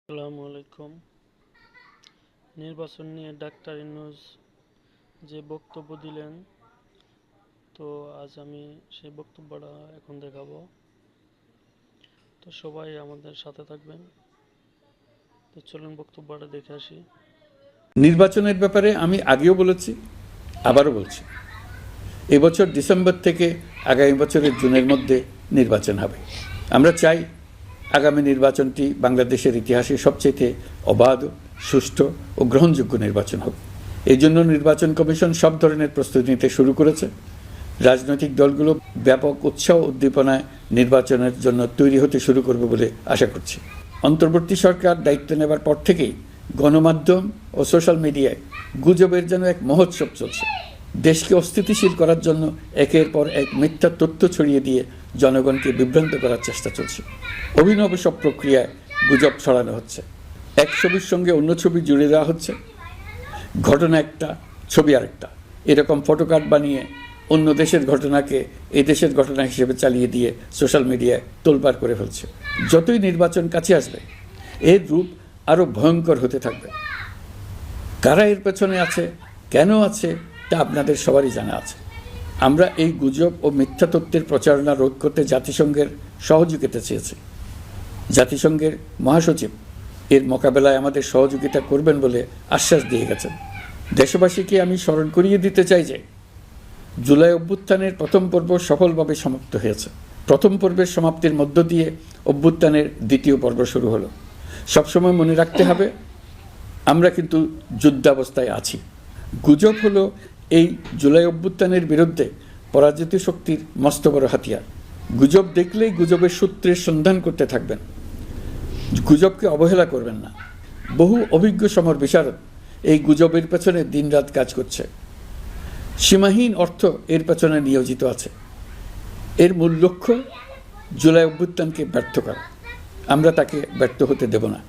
আসসালামু আলাইকুম। নির্বাচন নিয়ে ডাক্তার ইউনূস যে বক্তব্য দিলেন, তো আজ আমি সেই বক্তব্যটা এখন দেখাবো। তো সবাই আমাদের সাথে থাকবেন। তো চলুন বক্তব্যটা দেখে আসি। নির্বাচনের ব্যাপারে আমি আগেও বলেছি, আবারও বলছি, এবছর ডিসেম্বর থেকে আগামী বছরের জুনের মধ্যে নির্বাচন হবে। আমরা চাই আগামী নির্বাচনটি বাংলাদেশের ইতিহাসে সবচেয়ে অবাধ, সুষ্ঠু ও গ্রহণযোগ্য নির্বাচন হবে। এই জন্য নির্বাচন কমিশন সব ধরনের প্রস্তুতি নিতে শুরু করেছে। রাজনৈতিক দলগুলো ব্যাপক উৎসাহ উদ্দীপনায় নির্বাচনের জন্য তৈরি হতে শুরু করবে বলে আশা করছি। অন্তর্বর্তী সরকার দায়িত্ব নেবার পর থেকেই গণমাধ্যম ও সোশ্যাল মিডিয়ায় গুজবের যেন এক মহোৎসব চলছে। দেশকে অস্থিতিশীল করার জন্য একের পর এক মিথ্যা তথ্য ছড়িয়ে দিয়ে জনগণকে বিভ্রান্ত করার চেষ্টা চলছে। অভিনব সব প্রক্রিয়ায় গুজব ছড়ানো হচ্ছে। এক ছবির সঙ্গে অন্য ছবি জুড়ে দেওয়া হচ্ছে। ঘটনা একটা, ছবি আরেকটা, এরকম ফটোকার্ড বানিয়ে অন্য দেশের ঘটনাকে এই দেশের ঘটনা হিসেবে চালিয়ে দিয়ে সোশ্যাল মিডিয়ায় তোলপাড় করে ফেলছে। যতই নির্বাচন কাছে আসবে এর রূপ আরও ভয়ঙ্কর হতে থাকবে। কারা এর পেছনে আছে, কেন আছে, তা আপনাদের সবারই জানা আছে। আমরা এই গুজব ও মিথ্যা তথ্যের প্রচারণা রোধ করতে জাতিসংঘের সহযোগিতা চেয়েছি। জাতিসংঘের মহাসচিব এর মোকাবেলায় আমাদের সহযোগিতা করবেন বলে আশ্বাস দিয়ে গেছেন। দেশবাসীকে আমি স্মরণ করিয়ে দিতে চাই যে জুলাই অভ্যুত্থানের প্রথম পর্ব সফলভাবে সমাপ্ত হয়েছে। প্রথম পর্বের সমাপ্তির মধ্য দিয়ে অভ্যুত্থানের দ্বিতীয় পর্ব শুরু হলো। সবসময় মনে রাখতে হবে, আমরা কিন্তু যুদ্ধাবস্থায় আছি। গুজব হলো এই জুলাই অভ্যুত্থানের বিরুদ্ধে পরাজিত শক্তির মস্ত বড় হাতিয়ার। গুজব দেখলেই গুজবের সূত্রের সন্ধান করতে থাকবেন, গুজবকে অবহেলা করবেন না। বহু অভিজ্ঞ সমর বিশারদ এই গুজবের পেছনে দিনরাত কাজ করছে। সীমাহীন অর্থ এর পেছনে নিয়োজিত আছে। এর মূল লক্ষ্য জুলাই অভ্যুত্থানকে ব্যর্থ করা। আমরা তাকে ব্যর্থ হতে দেব না।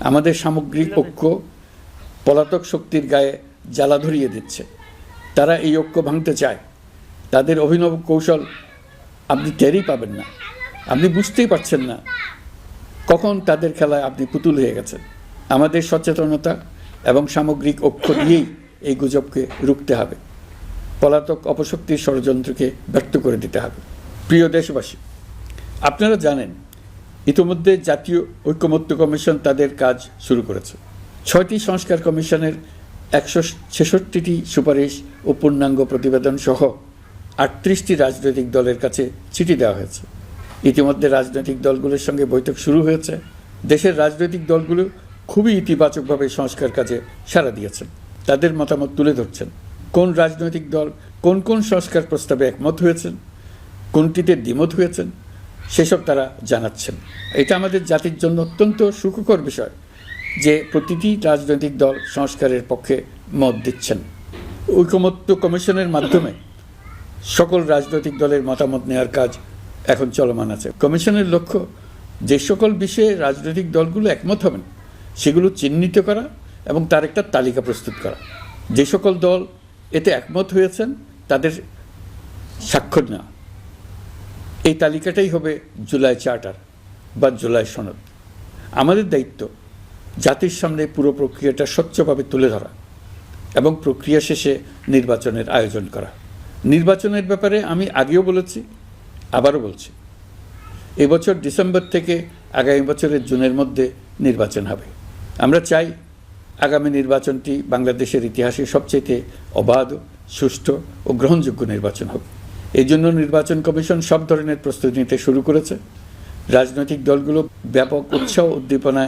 আমাদের সামগ্রিক ঐক্য পলাতক শক্তির গায়ে জ্বালা ধরিয়ে দিচ্ছে। তারা এই ঐক্য ভাঙতে চায়। তাদের অভিনব কৌশল আপনি টেরই পাবেন না, আপনি বুঝতেই পারছেন না কখন তাদের খেলায় আপনি পুতুল হয়ে গেছেন। আমাদের সচেতনতা এবং সামগ্রিক ঐক্য দিয়েই এই গুজবকে রুখতে হবে। পলাতক অপশক্তির ষড়যন্ত্রকে ব্যর্থ করে দিতে হবে। প্রিয় দেশবাসী, আপনারা জানেন ইতিমধ্যে জাতীয় ঐকমত্য কমিশন তাদের কাজ শুরু করেছে। 6টি সংস্কার কমিশনের 166টি সুপারিশ ও পূর্ণাঙ্গ প্রতিবেদন সহ 38টি রাজনৈতিক দলের কাছে চিঠি দেওয়া হয়েছে। ইতিমধ্যে রাজনৈতিক দলগুলোর সঙ্গে বৈঠক শুরু হয়েছে। দেশের রাজনৈতিক দলগুলো খুবই ইতিবাচকভাবে সংস্কার কাজে সাড়া দিয়েছেন। তাদের মতামত তুলে ধরছেন। কোন রাজনৈতিক দল কোন কোন সংস্কার প্রস্তাবে একমত হয়েছেন, কোনটিতে দ্বিমত হয়েছেন, সেসব তারা জানাচ্ছেন। এটা আমাদের জাতির জন্য অত্যন্ত সুখকর বিষয় যে প্রতিটি রাজনৈতিক দল সংস্কারের পক্ষে মত দিচ্ছেন। ঐকমত্য কমিশনের মাধ্যমে সকল রাজনৈতিক দলের মতামত নেওয়ার কাজ এখন চলমান আছে। কমিশনের লক্ষ্য যে সকল বিষয়ে রাজনৈতিক দলগুলো একমত হবেন সেগুলো চিহ্নিত করা এবং তার একটা তালিকা প্রস্তুত করা। যে সকল দল এতে একমত হয়েছেন তাদের স্বাক্ষর নেওয়া। এই তালিকাটাই হবে জুলাই চার্টার বা জুলাই সনদ। আমাদের দায়িত্ব জাতির সামনে পুরো প্রক্রিয়াটা স্বচ্ছভাবে তুলে ধরা এবং প্রক্রিয়া শেষে নির্বাচনের আয়োজন করা। নির্বাচনের ব্যাপারে আমি আগেও বলেছি, আবারও বলছি, এবছর ডিসেম্বর থেকে আগামী বছরের জুনের মধ্যে নির্বাচন হবে। আমরা চাই আগামী নির্বাচনটি বাংলাদেশের ইতিহাসে সবচেয়ে অবাধ, সুষ্ঠু ও গ্রহণযোগ্য নির্বাচন হবে। এই জন্য নির্বাচন কমিশন সব ধরনের প্রস্তুতি নিতে শুরু করেছে। রাজনৈতিক দলগুলো ব্যাপক উৎসাহ উদ্দীপনায়